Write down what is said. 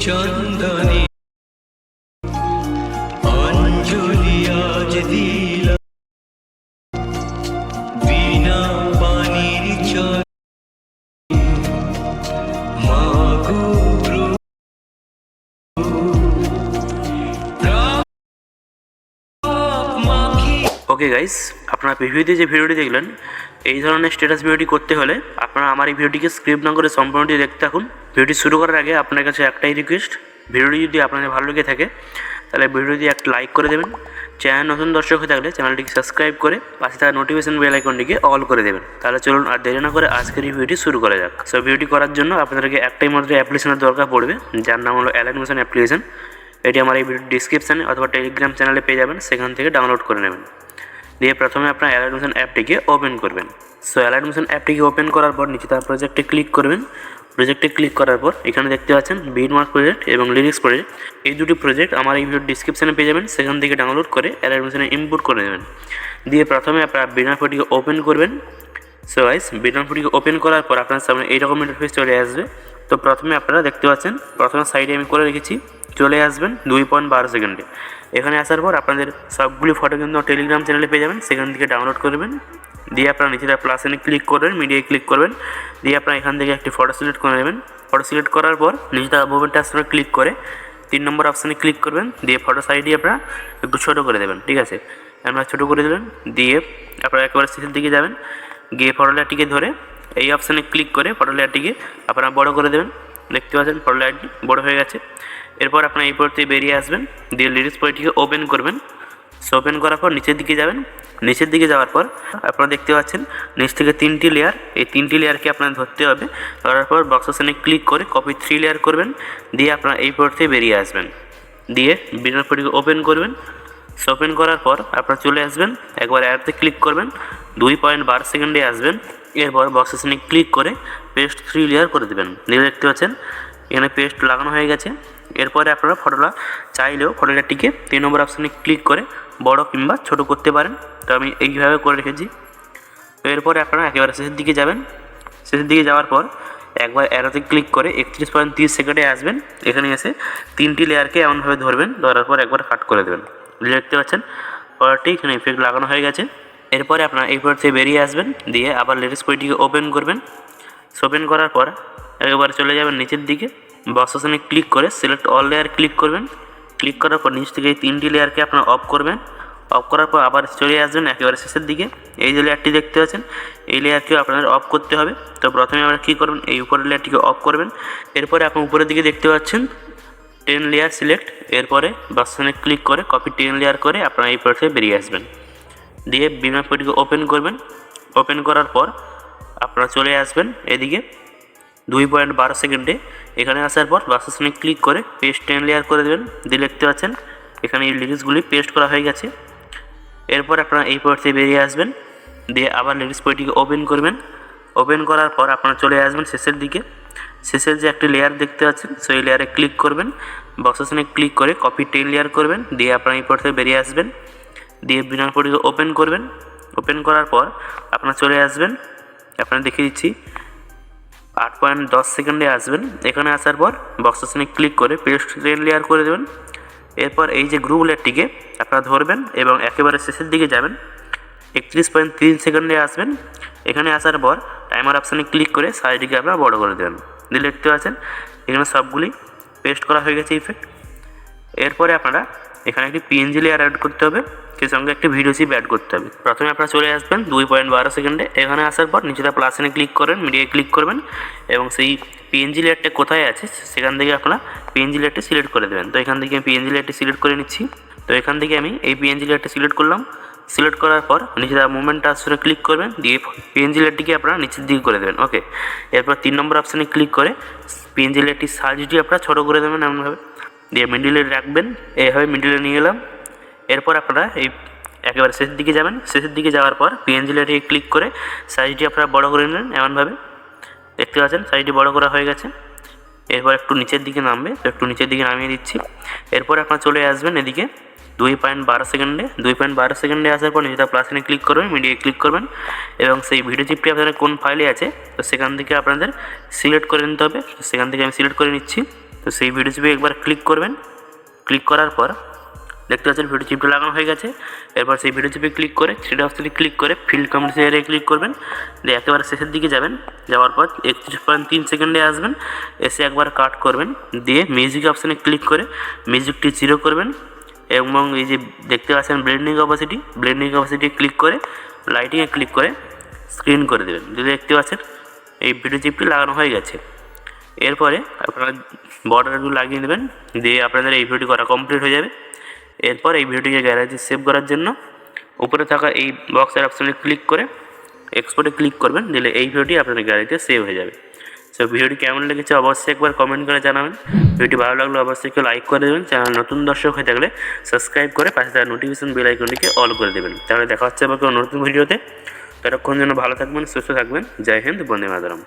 চন্দনে অঞ্জলি আজ দিলাম বিনা পানির চর মাগো ওকে গাইস, আপনারা প্রিভিউতে যে ভিডিওটি দেখলেন, এই ধরনের স্ট্যাটাস ভিডিওটি করতে হলে আপনারা আমার এই ভিডিওটিকে স্ক্রিপ্ট না করে সম্পূর্ণটি দেখতে থাকুন। ভিডিওটি শুরু করার আগে আপনার কাছে একটাই রিকোয়েস্ট, ভিডিওটি যদি আপনাদের ভালো লেগে থাকে তাহলে ভিডিওটি একটা লাইক করে দেবেন। চ্যানেল নতুন দর্শক হয়ে থাকলে চ্যানেলটিকে সাবস্ক্রাইব করে পাশে থাকা নোটিফিকেশন বেল আইকনটিকে অল করে দেবেন। তাহলে চলুন আর দেরি না করে আজকের এই ভিডিওটি শুরু করা যাক। সো ভিডিওটি করার জন্য আপনাদেরকে একটাই মাত্র অ্যাপ্লিকেশনের দরকার পড়বে, যার নাম হলো অ্যালাইনমেশন অ্যাপ্লিকেশন। এটি আমার এই ভিডিও ডিসক্রিপশানে অথবা টেলিগ্রাম চ্যানেলে পেয়ে যাবেন, সেখান থেকে ডাউনলোড করে নেবেন। দিয়ে প্রথমে আপনার অ্যালাইনমেশন অ্যাপটিকে ওপেন করবেন। সো অ্যালাইনমেশন অ্যাপটিকে ওপেন করার পর নিচে তার প্রজেক্টে ক্লিক করবেন। প্রজেক্টে ক্লিক করার পর এখানে দেখতে পাচ্ছেন বিটমার্ক প্রজেক্ট এবং লিরিক্স প্রজেক্ট, এই দুটি প্রজেক্ট আমার এই ভিডিও ডিসক্রিপশানে পেয়ে যাবেন, সেখান থেকে ডাউনলোড করে অ্যালাইনমেশনে ইম্পোর্ট করে দেবেন। দিয়ে প্রথমে আপনারা বিটমার্কটিকে ওপেন করবেন। সো গাইস, বিটমার্কটিকে ওপেন করার পর আপনার সামনে এইরকম ইন্টারফেস চলে আসবে। তো প্রথমে আপনারা দেখতে পাচ্ছেন, প্রথমে সাইডে আমি করে রেখেছি, চলে আসবেন 2.12 সেকেন্ডে। এখানে আসার পর আপনাদের সবগুলি ফটো কিন্তু টেলিগ্রাম চ্যানেলে পেয়ে যাবেন, সেখান থেকে ডাউনলোড করবেন। দিয়ে আপনারা নিচেটা প্লাস এনে ক্লিক করবেন, মিডিয়ায় ক্লিক করবেন। দিয়ে আপনারা এখান থেকে একটি ফটো সিলেক্ট করে নেবেন। ফটো সিলেক্ট করার পর নিচেটা মুভমেন্ট অপশনে ক্লিক করে 3 নম্বর অপশানে ক্লিক করবেন। দিয়ে ফটো সাইডে আপনারা একটু ছোটো করে দেবেন, ঠিক আছে? আপনারা ছোটো করে দেবেন। দিয়ে আপনারা একেবারে শেষের দিকে যাবেন, গিয়ে ফটো লেয়ারটিকে ধরে এই অপশানে ক্লিক করে ফটো লেয়ারটিকে আপনারা বড় করে দেবেন। দেখতে পাচ্ছেন ফটো লেয়ারটি বড় হয়ে গেছে। এরপর আপনারা এই পর থেকে বেরিয়ে আসবেন, দিয়ে লিরিক্স বইটিকে ওপেন করবেন। সো ওপেন করার পর নিচের দিকে যাবেন। নিচের দিকে যাওয়ার পর আপনারা দেখতে পাচ্ছেন নিচ থেকে 3টি লেয়ার, এই 3টি লেয়ারকে আপনার ধরতে হবে। ধরার পর বক্স অপশনে ক্লিক করে কপি 3 লেয়ার করবেন। দিয়ে আপনারা এই পর থেকে বেরিয়ে আসবেন, দিয়ে বিটমার্কটিকে ওপেন করবেন। সো ওপেন করার পর আপনারা চলে আসবেন, একবার অ্যাডতে ক্লিক করবেন, 2.12 সেকেন্ডে আসবেন। এরপর বক্স অপশনে ক্লিক করে পেস্ট 3 লেয়ার করে দেবেন। দিয়ে দেখতে পাচ্ছেন এখানে পেস্ট লাগানো হয়ে গেছে। এরপরে আপনারা ফটোটা চাইলেও ফটোটাটিকে 3 নম্বর অপশানে ক্লিক করে বড় কিংবা ছোট করতে পারেন। তো আমি এইভাবে করে রেখেছি। তো এরপরে আপনারা একেবারে শেষের দিকে যাবেন। শেষের দিকে যাওয়ার পর একবার অ্যারোতে ক্লিক করে 31.30 সেকেন্ডে আসবেন। এখানে এসে 3টি লেয়ারকে এমনভাবে ধরবেন, ধরার পর একবার কাট করে দেবেন। দেখতে পাচ্ছেন ফটোটি এখানে ইফেক্ট লাগানো হয়ে গেছে। এরপরে আপনারা এই পর থেকে বেরিয়ে আসবেন, দিয়ে আবার লিরিক্স বইটিকে ওপেন করবেন। ওপেন করার পর একবার চলে যাবেন নিচের দিকে, বক্স অপশনে ক্লিক করে সিলেক্ট অল লেয়ার ক্লিক করবেন। ক্লিক করার পর নিচ থেকে এই 3টি লেয়ারকে আপনারা অফ করবেন। অফ করার পর আবার চলে আসবেন একেবারে শেষের দিকে। এই যে লেয়ারটি দেখতে পাচ্ছেন, এই লেয়ারকেও আপনাদের অফ করতে হবে। তো প্রথমে আপনারা কী করবেন, এই উপরের লেয়ারটিকে অফ করবেন। এরপরে আপনি উপরের দিকে দেখতে পাচ্ছেন 10 লেয়ার সিলেক্ট। এরপরে বক্স অপশনে ক্লিক করে কপি 10 লেয়ার করে আপনারা এই পর থেকে বেরিয়ে আসবেন। দিয়ে বিটমার্কটিকে ওপেন করবেন। ওপেন করার পর আপনারা চলে আসবেন এদিকে 2.12 সেকেন্ডে। এখানে আসার পর বক্স অপশনে ক্লিক করে পেস্ট 10 লেয়ার করে দেবেন। দিয়ে দেখতে পাচ্ছেন এখানে এই লিরিক্সগুলি পেস্ট করা হয়ে গেছে। এরপর আপনারা এই পর থেকে বেরিয়ে আসবেন, দিয়ে আবার লিরিক্স বইটিকে ওপেন করবেন। ওপেন করার পর আপনারা চলে আসবেন শেষের দিকে। শেষের যে একটি লেয়ার দেখতে পাচ্ছেন, সেই লেয়ারে ক্লিক করবেন। বক্স অপশনে ক্লিক করে কপি 10 লেয়ার করবেন। দিয়ে আপনারা এই পর থেকে বেরিয়ে আসবেন, দিয়ে বিটমার্কটিকে ওপেন করবেন। ওপেন করার পর আপনারা চলে আসবেন, আপনারা দেখিয়ে দিচ্ছি 8.10 সেকেন্ডে আসবেন। এখানে আসার পর বক্স অপশনে ক্লিক করে পেস্ট 10 লেয়ার করে দেবেন। এরপর এই যে গ্রুপ লেয়ারটিকে আপনারা ধরবেন এবং একেবারে শেষের দিকে যাবেন, 31.3 সেকেন্ডে আসবেন। এখানে আসার পর টাইমার অপশানে ক্লিক করে সাইডটিকে আপনারা বড় করে দেবেন। দিয়ে দেখতে পাচ্ছেন এখানে সবগুলি পেস্ট করা হয়ে গেছে ইফেক্ট। এরপরে আপনারা এখানে একটি পিএনজি লেয়ার অ্যাড করতে হবে, সেই সঙ্গে একটি ভিডিও চিপ অ্যাড করতে হবে। প্রথমে আপনারা চলে আসবেন 2.12 সেকেন্ডে। এখানে আসার পর নিচেটা প্লাস এনে ক্লিক করবেন, মিডিয়ায় ক্লিক করবেন এবং সেই পিএনজি লেয়ারটা কোথায় আছে সেখান থেকে আপনারা পিএনজি লেয়ারটি সিলেক্ট করে দেবেন। তো এখান থেকে আমি পিএনজি লেয়ারটি সিলেক্ট করে নিচ্ছি। তো এখান থেকে আমি এই পিএনজি লেয়ারটি সিলেক্ট করলাম। সিলেক্ট করার পর নিচেটা মুভমেন্ট আসলে ক্লিক করবেন, দিয়ে পিএনজি লেয়ারটিকে আপনারা নিচের দিকে করে দেবেন। ওকে, এরপর 3 নম্বর অপশানে ক্লিক করে পিএনজি লেয়ারটির সাইজটি আপনারা ছোটো করে দেবেন এমনভাবে। দিয়ে মিডিলে রাখবেন, এইভাবে মিডিলে নিয়ে এলাম। এরপর আপনারা এই একেবারে শেষের দিকে যাবেন। শেষের দিকে যাওয়ার পর পিএনজি লেয়ারটিকে ক্লিক করে সাইজটি আপনারা বড় করে নেবেন এমনভাবে। দেখতে পাচ্ছেন সাইজটি বড় করা হয়ে গেছে। এরপর একটু নিচের দিকে নামবে, তো একটু নিচের দিকে নামিয়ে দিচ্ছি। এরপর আপনারা চলে আসবেন এদিকে 2.12 সেকেন্ডে। 2.12 সেকেন্ডে আসার পর নিচেটা প্লাস এনে ক্লিক করবেন, মিডিয়ায় ক্লিক করবেন এবং সেই ভিডিও চিপটি আপনাদের কোন ফাইলে আছে তো সেখান থেকে আপনাদের সিলেক্ট করে নিতে হবে। সেখান থেকে আমি সিলেক্ট করে নিচ্ছি। তো সেই ভিডিও চিপে একবার ক্লিক করবেন। ক্লিক করার পর দেখতে পাচ্ছেন ভিডিও চিপটা লাগানো হয়ে গেছে। এরপর সেই ভিডিও চিপে ক্লিক করে থ্রিডি অপশানে ক্লিক করে ফিল্ড কমেন্টস এরিয়ায় ক্লিক করবেন। দিয়ে একেবারে শেষের দিকে যাবেন, যাওয়ার পর 31.3 সেকেন্ডে আসবেন, এসে একবার কাট করবেন। দিয়ে মিউজিক অপশানে ক্লিক করে মিউজিকটি 0 করবেন এবং এই যে দেখতে পাচ্ছেন ব্লেন্ডিং অপাসিটি ক্লিক করে লাইটিংয়ে ক্লিক করে স্ক্রিন করে দেবেন। যদি দেখতে পাচ্ছেন এই ভিডিও চিপটি লাগানো হয়ে গেছে। এরপরে আপনারা বর্ডারগুলো লাগিয়ে দেবেন, দিয়ে আপনাদের এই ভিডিওটি করা কমপ্লিট হয়ে যাবে। এরপর এই ভিডিওটিকে গ্যালারিতে সেভ করার জন্য উপরে থাকা এই বক্সের অপশানে ক্লিক করে এক্সপোর্টে ক্লিক করবেন, দিলে এই ভিডিওটি আপনাদের গ্যালারিতে সেভ হয়ে যাবে। সো ভিডিওটি কেমন লেগেছে অবশ্যই একবার কমেন্ট করে জানাবেন। ভিডিওটি ভালো লাগলে অবশ্যই একটু লাইক করে দেবেন। চ্যানেল নতুন দর্শক হয়ে থাকলে সাবস্ক্রাইব করে পাশে থাকা নোটিফিকেশন বেল আইকনটিকে অল করে দেবেন। তাহলে দেখা হচ্ছে আবার কোনো নতুন ভিডিওতে। ততক্ষণ যেন ভালো থাকবেন, সুস্থ থাকবেন। জয় হিন্দ, বন্দে মাতরম।